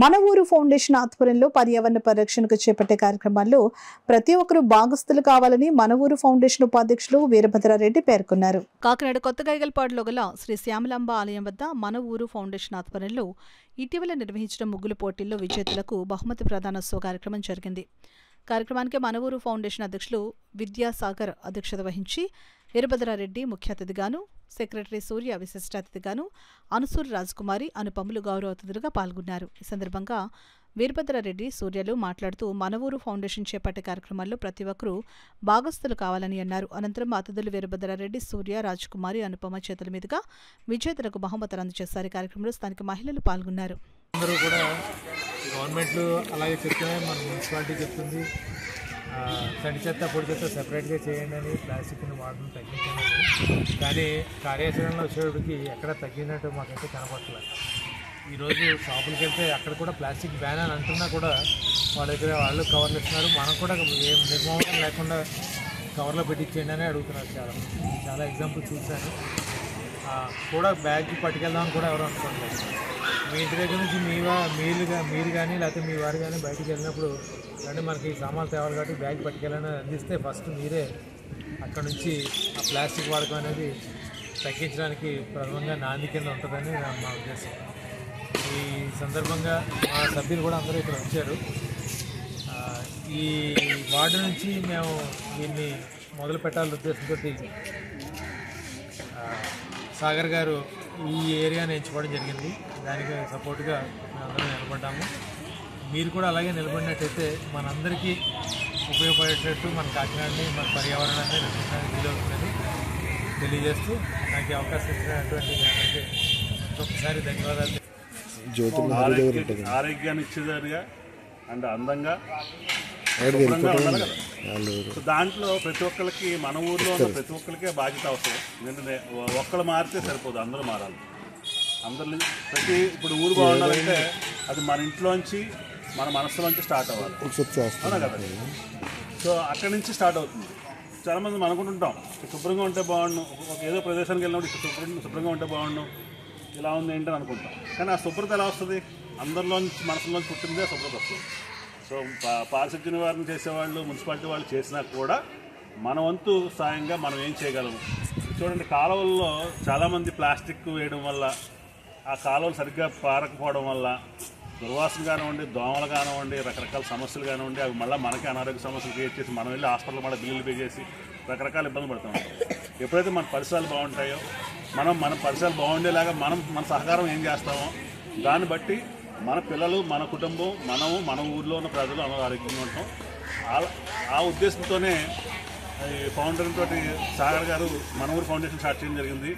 మన ఊరు ఫౌండేషన్ ఆధ్వర్యంలో పర్యావరణ పరిరక్షణకు చేపట్టే కార్యక్రమాల్లో ప్రతి ఒక్కరూ భాగస్థులు కావాలని మన ఊరు ఫౌండేషన్ ఉపాధ్యక్షులు వీరభద్రారెడ్డి పేర్కొన్నారు. కాకినాడ కొత్తగైగల్పాడులో గల శ్రీ శ్యామలాంబ ఆలయం వద్ద మన ఊరు ఫౌండేషన్ ఆధ్వర్యంలో ఇటీవల నిర్వహించిన ముగ్గుల పోటీల్లో విజేతలకు బహుమతి ప్రదానోత్సవ కార్యక్రమం జరిగింది. కార్యక్రమానికి మన ఊరు ఫౌండేషన్ అధ్యక్షులు విద్యాసాగర్ అధ్యక్షత వహించి వీరభద్రారెడ్డి ముఖ్య అతిథిగాను, సెక్రటరీ సూర్య విశిష్ట అతిథిగాను, అనుసూరి రాజకుమారి అనుపములు గౌరవ అతిథులుగా పాల్గొన్నారు. ఈ సందర్భంగా వీరభద్రారెడ్డి, సూర్యలు మాట్లాడుతూ మన ఊరు ఫౌండేషన్ చేపట్టే కార్యక్రమాల్లో ప్రతి ఒక్కరూ భాగస్థులు కావాలని అన్నారు. అనంతరం అతిథులు వీరభద్రారెడ్డి, సూర్య, రాజకుమారి, అనుపమ చేతుల మీదుగా విజేతలకు బహుమతులు అందజేశారు. ఈ కార్యక్రమంలో స్థానిక మహిళలు పాల్గొన్నారు. అందరూ కూడా గవర్నమెంట్లు అలాగే చెప్తున్నాయి, మన మున్సిపాలిటీ చెప్తుంది తడి చెత్త పొడి చెత్త సెపరేట్గా చేయండి అని, ప్లాస్టిక్ని వాడడం తగ్గించండి. కానీ కార్యాచరణలో వచ్చేటికి ఎక్కడ తగ్గినట్టు మాకైతే కనపడలేదు. ఈరోజు షాపులకి వెళ్తే అక్కడ కూడా ప్లాస్టిక్ బ్యాన్ అని అంటున్నా కూడా వాళ్ళ దగ్గర వాళ్ళు కవర్లు ఇస్తున్నారు. మనం కూడా ఏం నిర్మాణం లేకుండా కవర్లో పెట్టించేయండి అని అడుగుతున్నారు. చాలా ఎగ్జాంపుల్ చూశాను. కూడా బ్యాగ్ పట్టుకెళ్దామని కూడా ఎవరు అనుకోవట్లేదు. మీ ఇంటి దగ్గర నుంచి మీరు కానీ లేకపోతే మీ వారు కానీ బయటికి వెళ్ళినప్పుడు అంటే మనకి సామాన్లు తేవాలి కాబట్టి బ్యాగ్ పట్టుకెళ్ళని అందిస్తే ఫస్ట్ మీరే అక్కడ నుంచి ఆ ప్లాస్టిక్ వాడకం అనేది తగ్గించడానికి ప్రథమంగా నాంది కింద ఉంటుందని మా ఉద్దేశం. ఈ సందర్భంగా మా సభ్యులు కూడా అందరూ ఇక్కడ వచ్చారు. ఈ వార్డు నుంచి మేము దీన్ని మొదలు పెట్టాలనే ఉద్దేశంతో సాగర్ గారు ఈ ఏరియాని ఎంచుకోవడం జరిగింది. దానికి సపోర్ట్గా మేమందరం నిలబడ్డాము. మీరు కూడా అలాగే నిలబడినట్టయితే మనందరికీ ఉపయోగపడేటట్టు మన కాకినాడని, మన పర్యావరణాన్ని రక్షించడానికి వీలవుతుందని తెలియజేస్తూ నాకు అవకాశం ఇచ్చినటువంటి ఒకసారి ధన్యవాదాలు. ఆరోగ్యాన్ని ఇచ్చేదారుగా అండ్ అందంగా ఉండాలి కదా. సో దాంట్లో ప్రతి ఒక్కరికి, మన ఊర్లో ఉన్న ప్రతి ఒక్కరికే బాధ్యత అవసరం. ఎందుకంటే ఒక్కరు మారితే సరిపోదు, అందరూ మారాలి. అందరినీ ఇప్పుడు ఊరు బాగుండాలంటే అది మన ఇంట్లోంచి, మన మనసులోంచి స్టార్ట్ అవ్వాలి, అవునా కదా. సో అక్కడి నుంచి స్టార్ట్ అవుతుంది. చాలామంది మనం అనుకుంటుంటాం శుభ్రంగా ఉంటే బాగుండు, ఏదో ప్రదేశానికి వెళ్ళినప్పుడు శుభ్రంగా ఉంటే బాగుండు, ఇలా ఉంది ఏంటని అనుకుంటాం. కానీ ఆ శుభ్రత ఎలా వస్తుంది? అందరిలోంచి, మనసులోంచి పుట్టిందే శుభ్రత వస్తుంది. సో పారిశుద్ధ్య నివారణ చేసేవాళ్ళు, మున్సిపాలిటీ వాళ్ళు చేసినా కూడా మన వంతు సాయంగా మనం ఏం చేయగలము? చూడండి, కాలువల్లో చాలామంది ప్లాస్టిక్ వేయడం వల్ల, ఆ కాలువలు సరిగ్గా పారకపోవడం వల్ల దుర్వాసన కానివ్వండి, దోమలు కానివ్వండి, రకరకాల సమస్యలు కానివ్వండి, అవి మళ్ళీ మనకి అనారోగ్య సమస్యలు క్రియేట్ చేసి మనం వెళ్ళి హాస్పిటల్ మళ్ళీ బిల్లులు పే చేసి రకరకాల ఇబ్బందులు పడుతూ ఉంటాం. ఎప్పుడైతే మన పరిసరాలు బాగుంటాయో, మన పరిసరాలు బాగుండేలాగా మన సహకారం ఏం చేస్తామో దాన్ని బట్టి మన పిల్లలు, మన కుటుంబం, మన ఊర్లో ఉన్న ప్రజలు అందరూ ఆరోగ్యంగా ఉంటాం. ఆ ఉద్దేశంతోనే ఫౌండర్ తోటి సాగర్ గారు మన ఊరు ఫౌండేషన్ స్టార్ట్ చేయడం జరిగింది.